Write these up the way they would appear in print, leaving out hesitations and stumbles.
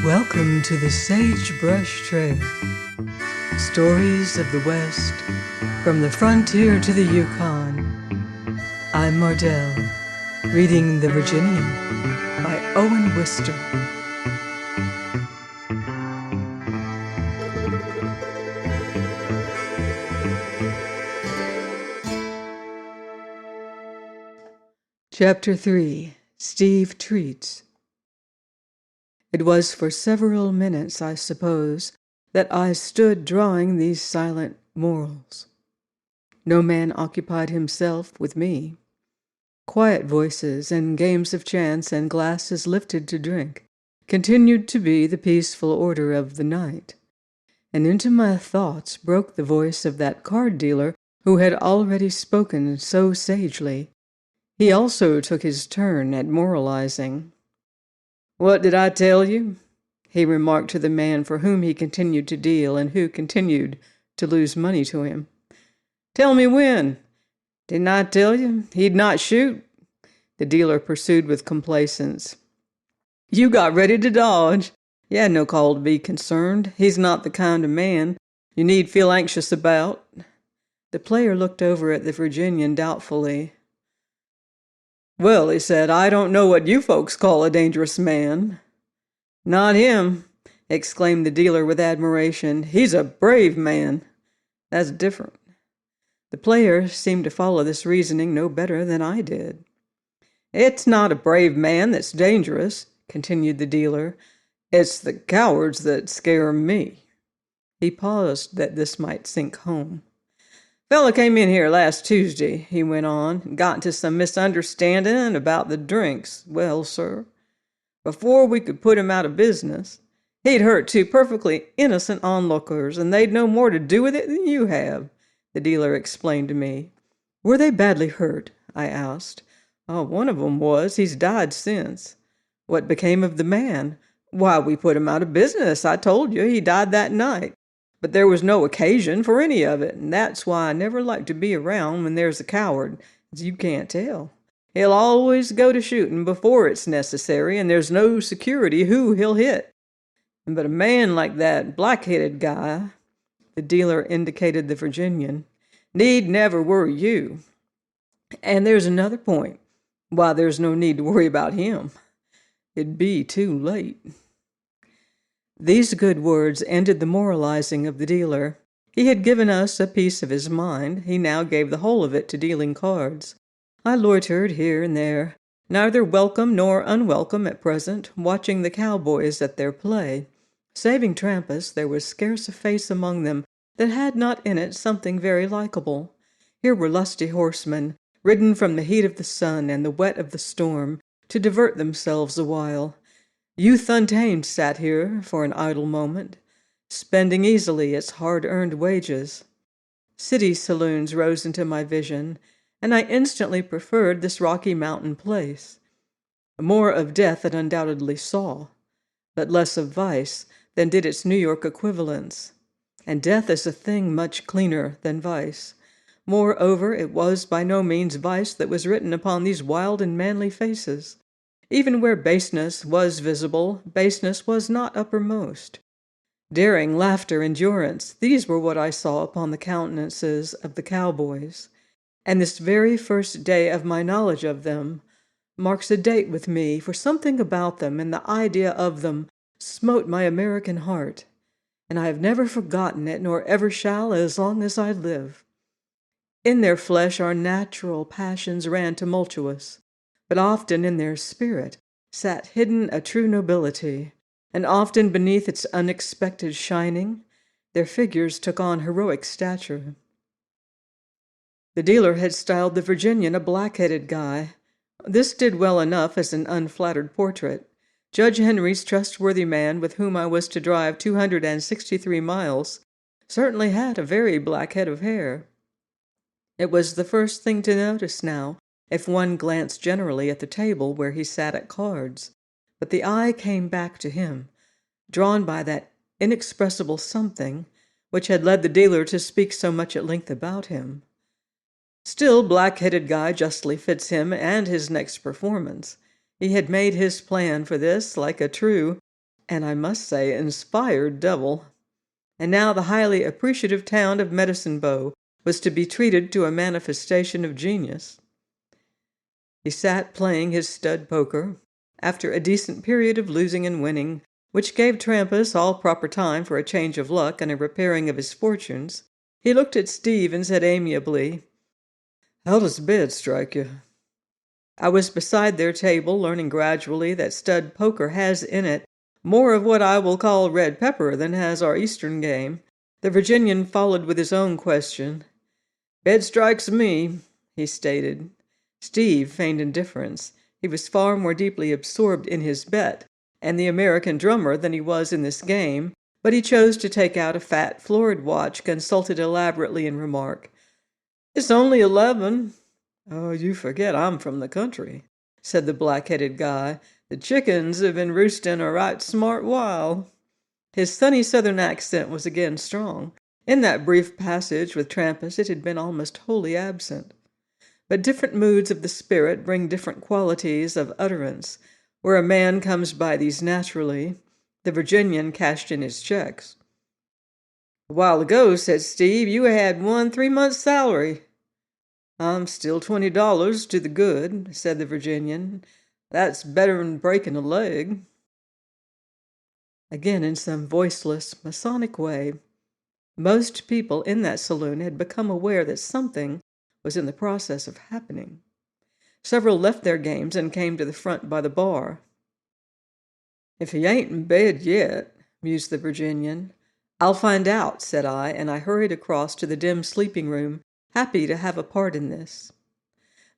Welcome to the Sagebrush Trail. Stories of the West, from the frontier to the Yukon. I'm Mardell, reading The Virginian by Owen Wister. Chapter 3. Steve Treats. It was for several minutes, I suppose, that I stood drawing these silent morals. No man occupied himself with me. Quiet voices and games of chance and glasses lifted to drink continued to be the peaceful order of the night. And into my thoughts broke the voice of that card dealer who had already spoken so sagely. He also took his turn at moralizing. "What did I tell you?" he remarked to the man for whom he continued to deal and who continued to lose money to him. "Tell me when. Didn't I tell you he'd not shoot?" the dealer pursued with complacence. "You got ready to dodge. You had no call to be concerned. He's not the kind of man you need feel anxious about." The player looked over at the Virginian doubtfully. "Well," he said, "I don't know what you folks call a dangerous man." "Not him," exclaimed the dealer with admiration. "He's a brave man. That's different." The player seemed to follow this reasoning no better than I did. "It's not a brave man that's dangerous," continued the dealer. "It's the cowards that scare me." He paused that this might sink home. "Fella came in here last Tuesday," he went on, "and got into some misunderstanding about the drinks. Well, sir, before we could put him out of business, he'd hurt two perfectly innocent onlookers, and they'd no more to do with it than you have," the dealer explained to me. "Were they badly hurt?" I asked. "Oh, one of 'em was. He's died since." "What became of the man?" "Why, we put him out of business. I told you he died that night. But there was no occasion for any of it, and that's why I never like to be around when there's a coward, as you can't tell. He'll always go to shooting before it's necessary, and there's no security who he'll hit. But a man like that black-headed guy," the dealer indicated the Virginian, "need never worry you. And there's another point why there's no need to worry about him. It'd be too late." These good words ended the moralizing of the dealer. He had given us a piece of his mind. He now gave the whole of it to dealing cards. I loitered here and there, neither welcome nor unwelcome at present, watching the cowboys at their play. Saving Trampas, there was scarce a face among them that had not in it something very likable. Here were lusty horsemen, ridden from the heat of the sun and the wet of the storm, to divert themselves awhile. Youth untamed sat here for an idle moment, spending easily its hard-earned wages. City saloons rose into my vision, and I instantly preferred this Rocky Mountain place. More of death it undoubtedly saw, but less of vice than did its New York equivalents. And death is a thing much cleaner than vice. Moreover, it was by no means vice that was written upon these wild and manly faces. Even where baseness was visible, baseness was not uppermost. Daring, laughter, endurance, these were what I saw upon the countenances of the cowboys. And this very first day of my knowledge of them marks a date with me, for something about them and the idea of them smote my American heart, and I have never forgotten it, nor ever shall as long as I live. In their flesh our natural passions ran tumultuous, but often in their spirit sat hidden a true nobility, and often beneath its unexpected shining their figures took on heroic stature. The dealer had styled the Virginian a black-headed guy. This did well enough as an unflattered portrait. Judge Henry's trustworthy man, with whom I was to drive 263 miles, certainly had a very black head of hair. It was the first thing to notice now, if one glanced generally at the table where he sat at cards, but the eye came back to him, drawn by that inexpressible something which had led the dealer to speak so much at length about him. Still, black-headed guy justly fits him and his next performance. He had made his plan for this like a true and I must say inspired devil. And now the highly appreciative town of Medicine Bow was to be treated to a manifestation of genius. He sat playing his stud poker, after a decent period of losing and winning, which gave Trampas all proper time for a change of luck and a repairing of his fortunes. He looked at Steve and said amiably, "How does bed strike you?" I was beside their table, learning gradually that stud poker has in it more of what I will call red pepper than has our Eastern game. The Virginian followed with his own question. "Bed strikes me," he stated. Steve feigned indifference. He was far more deeply absorbed in his bet and the American drummer than he was in this game, but he chose to take out a fat florid watch, consulted elaborately, and remarked, "It's only 11. "Oh, you forget I'm from the country," said the black-headed guy. "The chickens have been roosting a right smart while." His sunny southern accent was again strong. In that brief passage with Trampas it had been almost wholly absent. But different moods of the spirit bring different qualities of utterance. Where a man comes by these naturally, the Virginian cashed in his checks. "A while ago," said Steve, "you had won 3 months' salary." "I'm still $20 to the good," said the Virginian. "That's better'n breaking a leg." Again, in some voiceless, Masonic way, most people in that saloon had become aware that something was in the process of happening. Several left their games and came to the front by the bar. "If he ain't in bed yet," mused the Virginian. "I'll find out," said I, and I hurried across to the dim sleeping room, happy to have a part in this.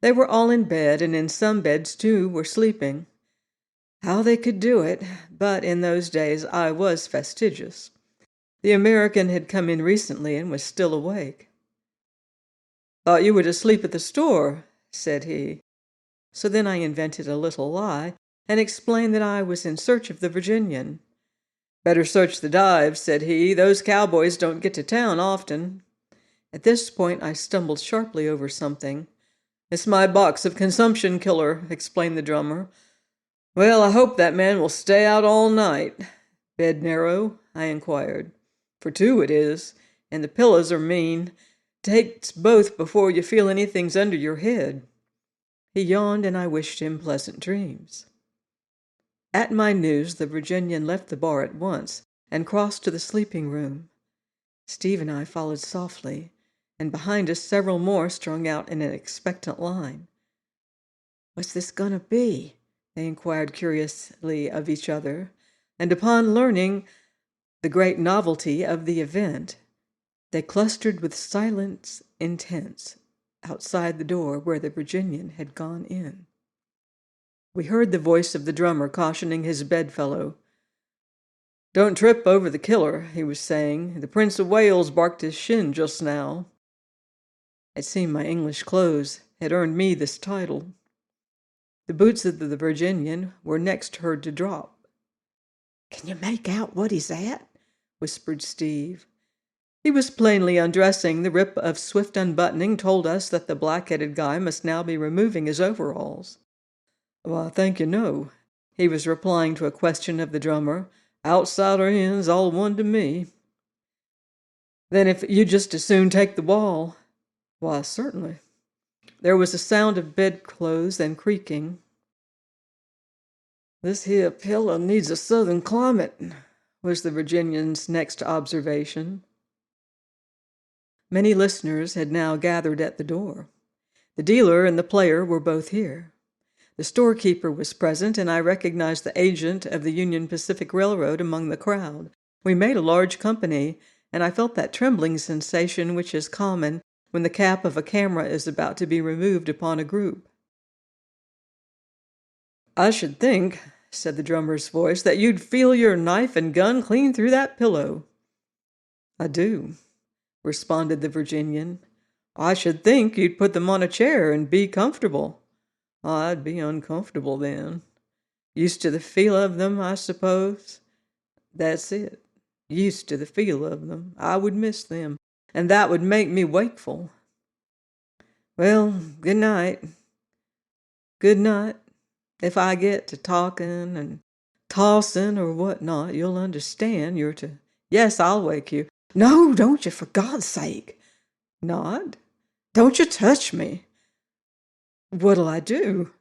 They were all in bed, and in some beds, too, were sleeping. How they could do it, but in those days I was fastidious. The American had come in recently and was still awake. "Thought you were asleep at the store," said he. So then I invented a little lie and explained that I was in search of the Virginian. "Better search the dives," said he. "Those cowboys don't get to town often." At this point I stumbled sharply over something. "It's my box of consumption killer," explained the drummer. "Well, I hope that man will stay out all night." "Bed narrow?" I inquired. "For 2 it is, and the pillows are mean. Takes both before you feel anything's under your head." He yawned, and I wished him pleasant dreams. At my news, the Virginian left the bar at once and crossed to the sleeping room. Steve and I followed softly, and behind us several more strung out in an expectant line. "What's this gonna be?" they inquired curiously of each other, and upon learning the great novelty of the event, they clustered with silence intense outside the door where the Virginian had gone in. We heard the voice of the drummer cautioning his bedfellow. "Don't trip over the killer," he was saying. "The Prince of Wales barked his shin just now." It seemed my English clothes had earned me this title. The boots of the Virginian were next heard to drop. "Can you make out what he's at?" whispered Steve. He was plainly undressing. The rip of swift unbuttoning told us that the black-headed guy must now be removing his overalls. "Why, thank you, no." He was replying to a question of the drummer. "Outside or in's all one to me." "Then if you'd just as soon take the wall." "Why, certainly." There was a sound of bedclothes and creaking. "This here pillow needs a southern climate," was the Virginian's next observation. Many listeners had now gathered at the door. The dealer and the player were both here. The storekeeper was present, and I recognized the agent of the Union Pacific Railroad among the crowd. We made a large company, and I felt that trembling sensation which is common when the cap of a camera is about to be removed upon a group. "I should think," said the drummer's voice, "that you'd feel your knife and gun clean through that pillow." "I do," responded the Virginian. "I should think you'd put them on a chair and be comfortable." "I'd be uncomfortable then." "Used to the feel of them, I suppose?" "That's it. Used to the feel of them. I would miss them, and that would make me wakeful." "Well, good night." "Good night. If I get to talking and tossing or what not, you'll understand you're to... Yes, I'll wake you. No, don't you, for God's sake. Not? Don't you touch me. What'll I do?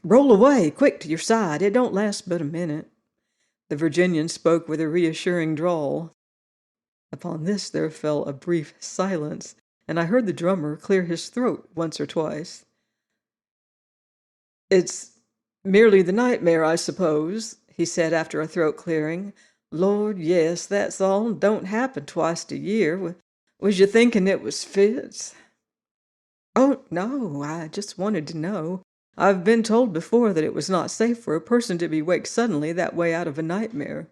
Roll away, quick, to your side. It don't last but a minute. The Virginian spoke with a reassuring drawl. Upon this there fell a brief silence, and I heard the drummer clear his throat once or twice. It's merely the nightmare, I suppose, he said after a throat clearing. Lord, yes, that's all. Don't happen twice a year. Was you thinking it was fits? Oh, no, I just wanted to know. I've been told before that it was not safe for a person to be waked suddenly that way out of a nightmare.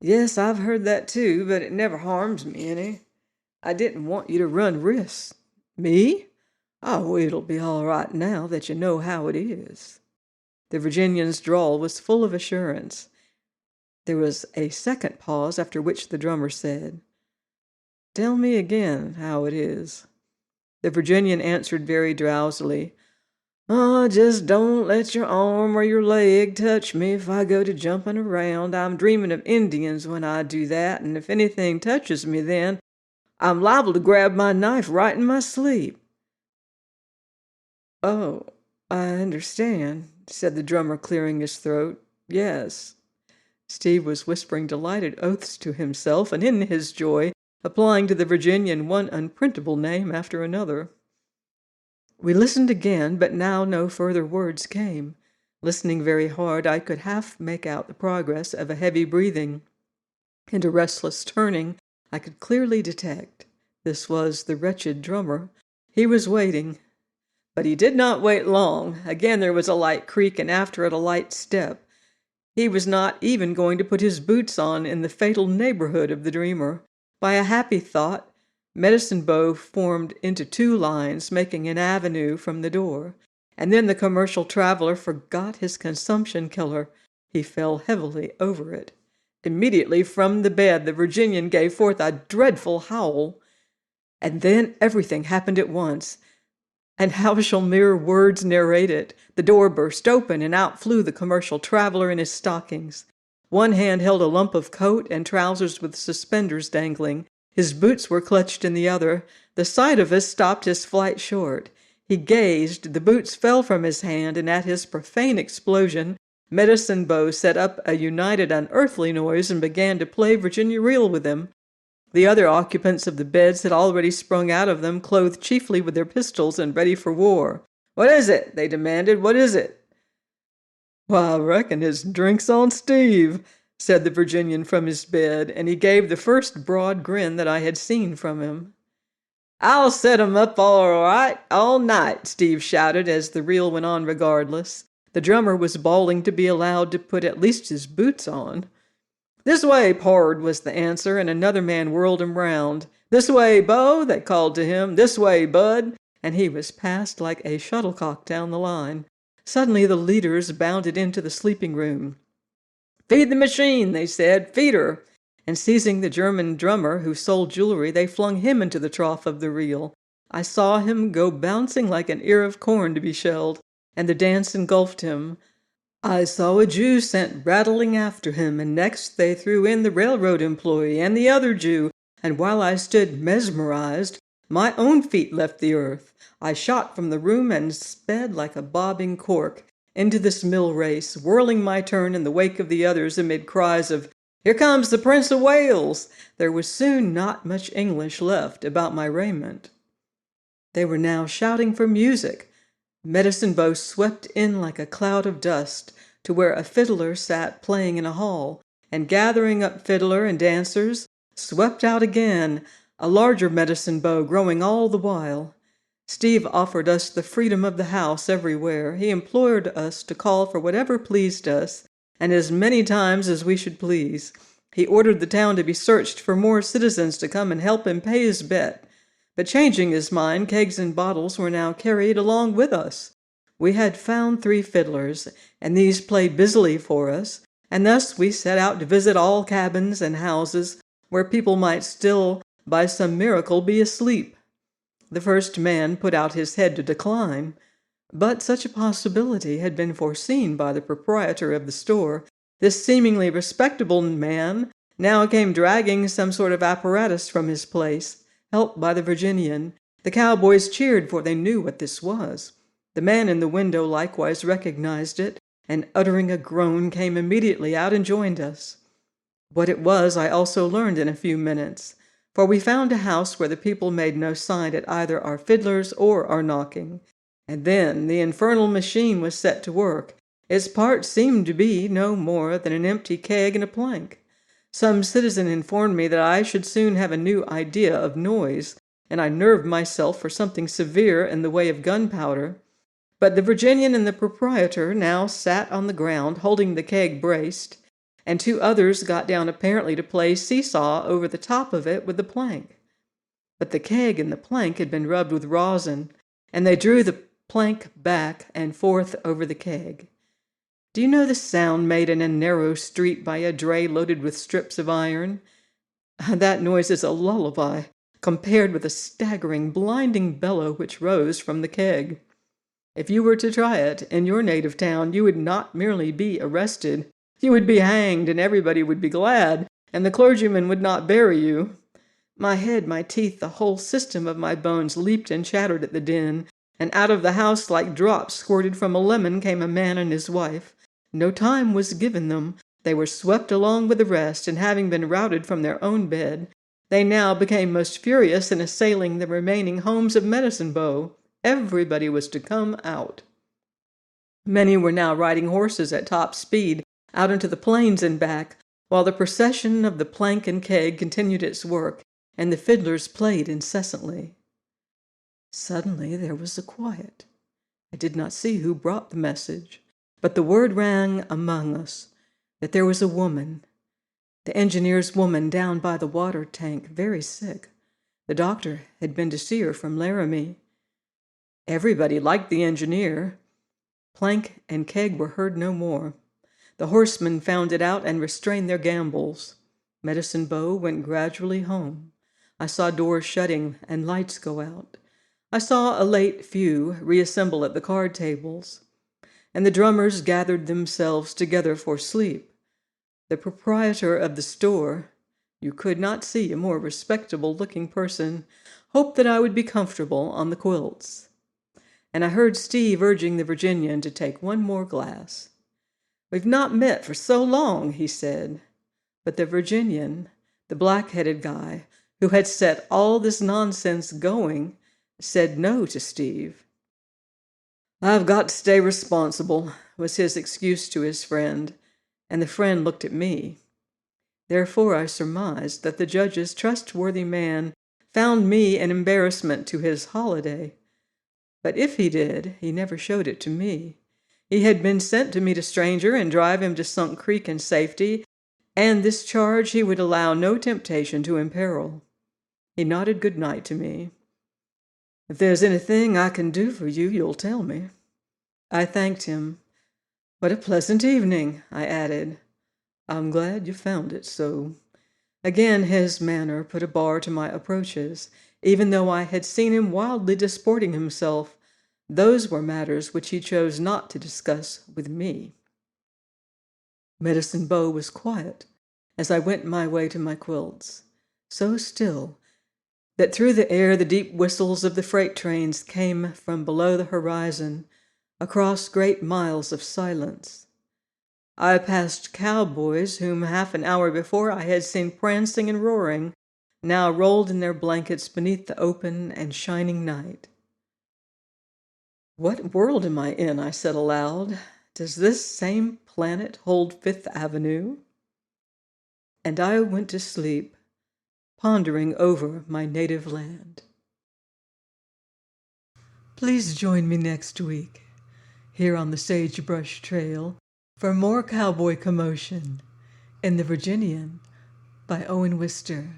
Yes, I've heard that too, but it never harms me any. I didn't want you to run risks. Me? Oh, it'll be all right now that you know how it is. The Virginian's drawl was full of assurance. There was a second pause, after which the drummer said, Tell me again how it is. The Virginian answered very drowsily, Oh, just don't let your arm or your leg touch me if I go to jumping around. I'm dreaming of Indians when I do that, and if anything touches me then, I'm liable to grab my knife right in my sleep. Oh, I understand, said the drummer, clearing his throat. Yes. Steve was whispering delighted oaths to himself, and in his joy, applying to the Virginian one unprintable name after another. We listened again, but now no further words came. Listening very hard, I could half make out the progress of a heavy breathing, and a restless turning I could clearly detect. This was the wretched drummer. He was waiting. But he did not wait long. Again there was a light creak, and after it a light step. He was not even going to put his boots on in the fatal neighborhood of the dreamer. By a happy thought, Medicine Bow formed into two lines, making an avenue from the door. And then the commercial traveler forgot his consumption killer. He fell heavily over it. Immediately from the bed, the Virginian gave forth a dreadful howl. And then everything happened at once. And how shall mere words narrate it? The door burst open, and out flew the commercial traveler in his stockings. One hand held a lump of coat and trousers with suspenders dangling. His boots were clutched in the other. The sight of us stopped his flight short. He gazed, the boots fell from his hand, and at his profane explosion, Medicine Bow set up a united unearthly noise and began to play Virginia reel with him. The other occupants of the beds had already sprung out of them, clothed chiefly with their pistols and ready for war. What is it? They demanded. What is it? Why, I reckon it's drinks on Steve, said the Virginian from his bed, and he gave the first broad grin that I had seen from him. I'll set 'em up all right, all night, Steve shouted as the reel went on regardless. The drummer was bawling to be allowed to put at least his boots on. This way, Pard, was the answer, and another man whirled him round. This way, Bo, they called to him. This way, Bud, and he was passed like a shuttlecock down the line. Suddenly the leaders bounded into the sleeping room. Feed the machine, they said. Feed her. And seizing the German drummer who sold jewelry, they flung him into the trough of the reel. I saw him go bouncing like an ear of corn to be shelled, and the dance engulfed him. I saw a Jew sent rattling after him, and next they threw in the railroad employee and the other Jew, and while I stood mesmerized, my own feet left the earth. I shot from the room and sped like a bobbing cork into this mill race, whirling my turn in the wake of the others amid cries of, Here comes the Prince of Wales! There was soon not much English left about my raiment. They were now shouting for music. Medicine Bow swept in like a cloud of dust to where a fiddler sat playing in a hall, and gathering up fiddler and dancers, swept out again, a larger Medicine Bow growing all the while. Steve offered us the freedom of the house everywhere. He implored us to call for whatever pleased us, and as many times as we should please. He ordered the town to be searched for more citizens to come and help him pay his bet. But changing his mind, kegs and bottles were now carried along with us. We had found 3 fiddlers, and these played busily for us, and thus we set out to visit all cabins and houses where people might still, by some miracle, be asleep. The first man put out his head to decline, but such a possibility had been foreseen by the proprietor of the store, This seemingly respectable man now came dragging some sort of apparatus from his place, helped by the Virginian. The cowboys cheered, for they knew what this was. The man in the window likewise recognized it, and uttering a groan, came immediately out and joined us. What it was I also learned in a few minutes, for we found a house where the people made no sign at either our fiddlers or our knocking. And then the infernal machine was set to work. Its parts seemed to be no more than an empty keg and a plank. Some citizen informed me that I should soon have a new idea of noise, and I nerved myself for something severe in the way of gunpowder. But the Virginian and the proprietor now sat on the ground, holding the keg braced, and two others got down apparently to play seesaw over the top of it with the plank. But the keg and the plank had been rubbed with rosin, and they drew the plank back and forth over the keg. Do you know the sound made in a narrow street by a dray loaded with strips of iron? That noise is a lullaby, compared with the staggering, blinding bellow which rose from the keg. If you were to try it in your native town, you would not merely be arrested, you would be hanged, and everybody would be glad, and the clergyman would not bury you. My head, my teeth, the whole system of my bones leaped and chattered at the din, and out of the house like drops squirted from a lemon came a man and his wife. No time was given them. They were swept along with the rest, and having been routed from their own bed, they now became most furious in assailing the remaining homes of Medicine Bow. Everybody was to come out. Many were now riding horses at top speed out into the plains and back, while the procession of the plank and keg continued its work, and the fiddlers played incessantly. Suddenly there was a quiet. I did not see who brought the message, but the word rang among us that there was a woman, the engineer's woman down by the water tank, very sick. The doctor had been to see her from Laramie. Everybody liked the engineer. Plank and keg were heard no more. The horsemen found it out and restrained their gambols. Medicine Bow went gradually home. I saw doors shutting and lights go out. I saw a late few reassemble at the card tables, and the drummers gathered themselves together for sleep. The proprietor of the store, you could not see a more respectable-looking person, hoped that I would be comfortable on the quilts. And I heard Steve urging the Virginian to take one more glass. "We've not met for so long," he said. But the Virginian, the black-headed guy, who had set all this nonsense going, said no to Steve. "I've got to stay responsible," was his excuse to his friend, and the friend looked at me. Therefore I surmised that the judge's trustworthy man found me an embarrassment to his holiday. But if he did, he never showed it to me. He had been sent to meet a stranger and drive him to Sunk Creek in safety, and this charge he would allow no temptation to imperil. He nodded good night to me. "If there's anything I can do for you, you'll tell me." I thanked him. "What a pleasant evening," I added. "I'm glad you found it so." Again his manner put a bar to my approaches, even though I had seen him wildly disporting himself. Those were matters which he chose not to discuss with me. Medicine Bow was quiet as I went my way to my quilts, so still that through the air the deep whistles of the freight trains came from below the horizon, across great miles of silence. I passed cowboys whom half an hour before I had seen prancing and roaring, now rolled in their blankets beneath the open and shining night. "What world am I in?" I said aloud. "Does this same planet hold Fifth Avenue?" And I went to sleep, pondering over my native land. Please join me next week, here on the Sagebrush Trail, for more cowboy commotion in The Virginian by Owen Wister.